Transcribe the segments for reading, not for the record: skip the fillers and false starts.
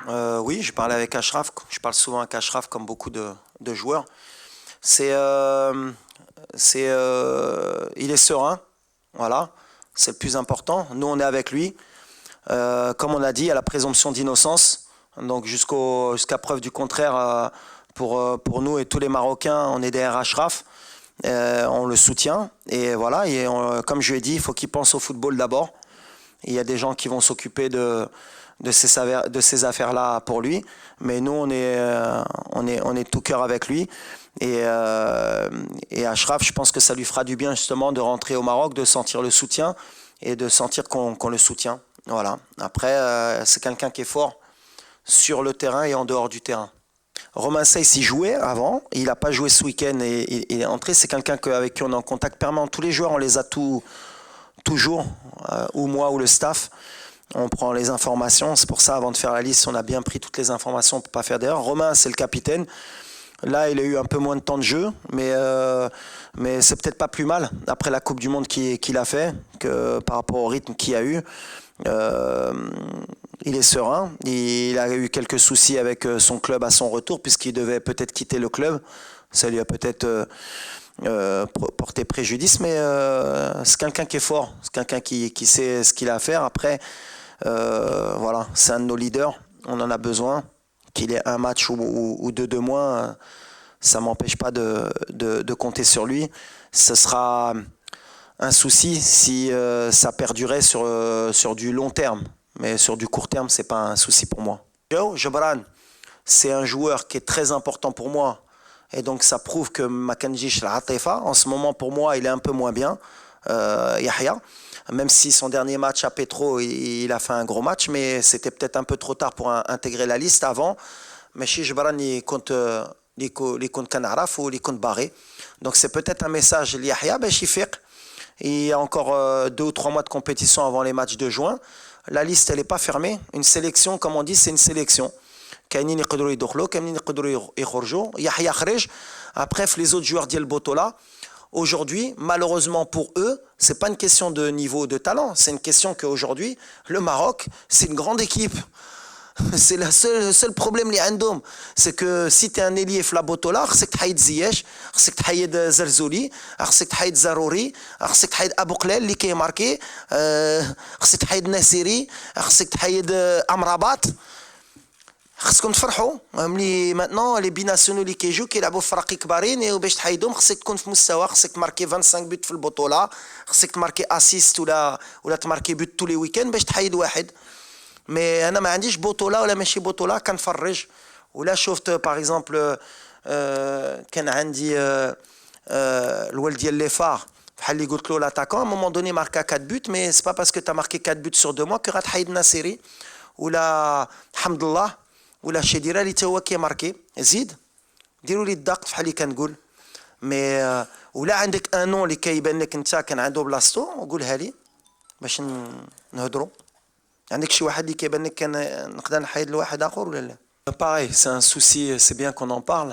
Oui, je parle avec Ashraf. Je parle souvent avec Ashraf comme beaucoup de joueurs. C'est, il est serein, voilà. C'est le plus important. Nous, on est avec lui. Comme on a dit, il y a la présomption d'innocence. Donc jusqu'à preuve du contraire, pour nous et tous les Marocains, on est derrière Ashraf. On le soutient. Et voilà. Et comme je lui ai dit, il faut qu'il pense au football d'abord. Il y a des gens qui vont s'occuper de ces affaires-là pour lui. Mais nous, on est tout cœur avec lui. Et Ashraf, je pense que ça lui fera du bien justement de rentrer au Maroc, de sentir le soutien et de sentir qu'on le soutient. Voilà. Après, c'est quelqu'un qui est fort sur le terrain et en dehors du terrain. Romain Seyss y jouait avant, il n'a pas joué ce week-end et il est entré. C'est quelqu'un avec qui on est en contact permanent. Tous les joueurs, on les a toujours, ou moi ou le staff. On prend les informations. C'est pour ça, avant de faire la liste, on a bien pris toutes les informations pour ne pas faire d'erreur. Romain, c'est le capitaine. Là, il a eu un peu moins de temps de jeu, mais c'est peut-être pas plus mal après la Coupe du Monde qu'il a fait, que par rapport au rythme qu'il a eu. Il est serein. Il a eu quelques soucis avec son club à son retour, puisqu'il devait peut-être quitter le club. Ça lui a peut-être porté préjudice, mais c'est quelqu'un qui est fort. C'est quelqu'un qui sait ce qu'il a à faire. Après, voilà, c'est un de nos leaders. On en a besoin. Qu'il ait un match ou deux de moins, ça ne m'empêche pas de compter sur lui. Ce sera un souci si ça perdurait sur du long terme. Mais sur du court terme, ce n'est pas un souci pour moi. Joe Jebran, c'est un joueur qui est très important pour moi. Et donc ça prouve que Makanji Shlatafa, en ce moment pour moi, il est un peu moins bien. Yahya. Même si son dernier match à Petro, il a fait un gros match, mais c'était peut-être un peu trop tard pour intégrer la liste avant. Mais chez Jebran, il compte Kanaraf ou il compte Barré. Donc c'est peut-être un message, Yahya, il y a encore 2 ou 3 mois de compétition avant les matchs de juin. La liste, elle n'est pas fermée. Une sélection, comme on dit, c'est une sélection. Après, les autres joueurs d'El Botola, aujourd'hui, malheureusement pour eux, c'est pas une question de niveau de talent, c'est une question qu'aujourd'hui, le Maroc, c'est une grande équipe. C'est le seul problème اللي عندهم, c'est que si tu es un ailier في لابوتولا خصك تحيد زياش, خصك تحيد زرزولي, خصك تحيد زاروري, خصك تحيد ابو قلال اللي كيماركي, خصك تحيد ناسيري, خصك تحيد امرابات. خصكم تفرحوا ملي ماتنون لي بيناسيونو اللي كيجيو كيلعبوا في فرق كبارين وباش تحيدهم خصك تكون في مستوى, خصك تماركي 25 بوت في البطوله, خصك تماركي اسيست ولا تماركي بوت tous les week-ends باش تحيد واحد. مي انا ما عنديش بطوله ولا ماشي بطوله, كنفرج ولا شفت باغ اكزومبل كان عندي الولد ديال لي فار بحال اللي قلت له لاتاكون à un moment donné marqué 4 buts, mais c'est pas parce que tu as marqué 4 buts sur 2 mois que غتحيد ناصيري ولا حمد الله ولا شديره اللي تا هو كيماركي. زيد ديروا لي الدق بحال اللي كنقول. مي ولا عندك ان نون اللي كيبان لك انت كان عنده بلاصتو قولها لي باش نهضروا. عندك شي واحد اللي كيبان لك كان نقدر نحيد لواحد اخر ولا لا؟ Pareil, c'est un souci, c'est bien qu'on en parle.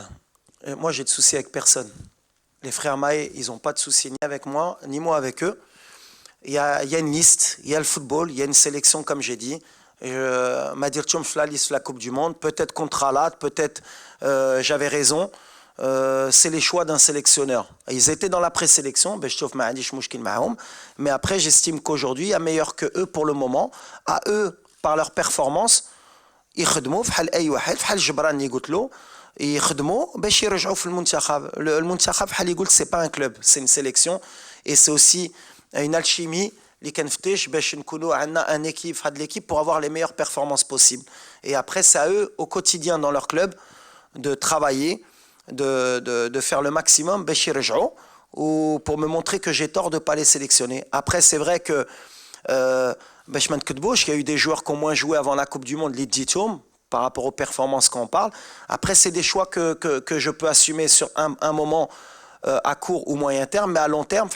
Et moi, j'ai de soucis avec personne. Les frères Maé, ils n'ont pas de soucis ni avec moi, ni moi avec eux. Il y a une liste, il y a le football, il y a une sélection, comme j'ai dit. Madir Tchoum la liste la Coupe du Monde, peut-être contre Alat, peut-être j'avais raison. C'est les choix d'un sélectionneur. Ils étaient dans la présélection, mais après j'estime qu'aujourd'hui, il y a meilleur que eux pour le moment. À eux, par leur performance, يخدموا بحال اي واحد بحال جبران اللي قلت له يخدموا باش يرجعوا في المنتخب. المنتخب بحال اللي قلت سي با ان كلوب, سي une sélection et c'est aussi une alchimie اللي كنفتش باش نكونوا عندنا ان équipe في هاد l'équipe pour avoir les meilleures performances possibles. Et après c'est à eux au quotidien dans leur club de travailler, de faire le maximum باش يرجعوا ou pour me montrer que j'ai tort de pas les sélectionner. Après c'est vrai que باش ما نكذبوش, il y a eu des joueurs qui ont moins joué avant la Coupe du Monde, l'Idjitoum, par rapport aux performances qu'on parle. Après, c'est des choix que je peux assumer sur un moment à court ou moyen terme, mais à long terme,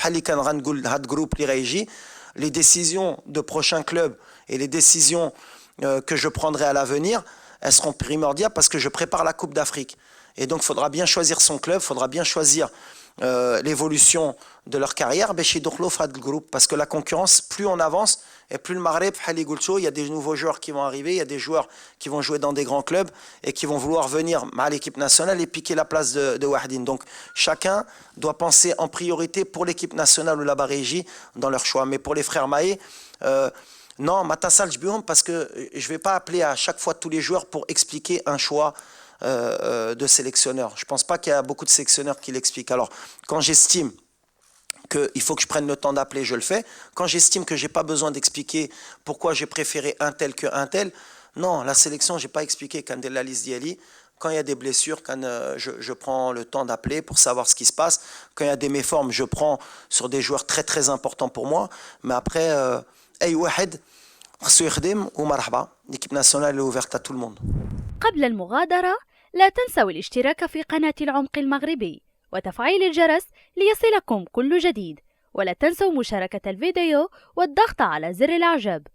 les décisions de prochains clubs et les décisions que je prendrai à l'avenir, elles seront primordiales parce que je prépare la Coupe d'Afrique. Et donc, il faudra bien choisir son club, il faudra bien choisir l'évolution de leur carrière, parce que la concurrence, plus on avance, Et plus le Maghreb, il y a des nouveaux joueurs qui vont arriver, il y a des joueurs qui vont jouer dans des grands clubs et qui vont vouloir venir à l'équipe nationale et piquer la place de Wahdine. Donc chacun doit penser en priorité pour l'équipe nationale ou la Barégie dans leur choix. Mais pour les frères Maé, non, Matassal Jbioum, parce que je ne vais pas appeler à chaque fois tous les joueurs pour expliquer un choix de sélectionneur. Je ne pense pas qu'il y a beaucoup de sélectionneurs qui l'expliquent. Alors, quand j'estime qu'il faut que je prenne le temps d'appeler, je le fais. Quand j'estime que je n'ai pas besoin d'expliquer pourquoi j'ai préféré un tel qu'un tel, non, la sélection, je n'ai pas expliqué quand la liste d'Yali. Quand il y a des blessures, quand je prends le temps d'appeler pour savoir ce qui se passe. Quand il y a des méformes, je prends sur des joueurs très très importants pour moi. Mais après, أي واحد خصو يخدم ومرحبا. L'équipe nationale est ouverte à tout le monde. قبل المغادرة لا تنسوا الاشتراك في قناة العمق المغربي وتفعيل الجرس ليصلكم كل جديد، ولا تنسوا مشاركة الفيديو والضغط على زر الإعجاب.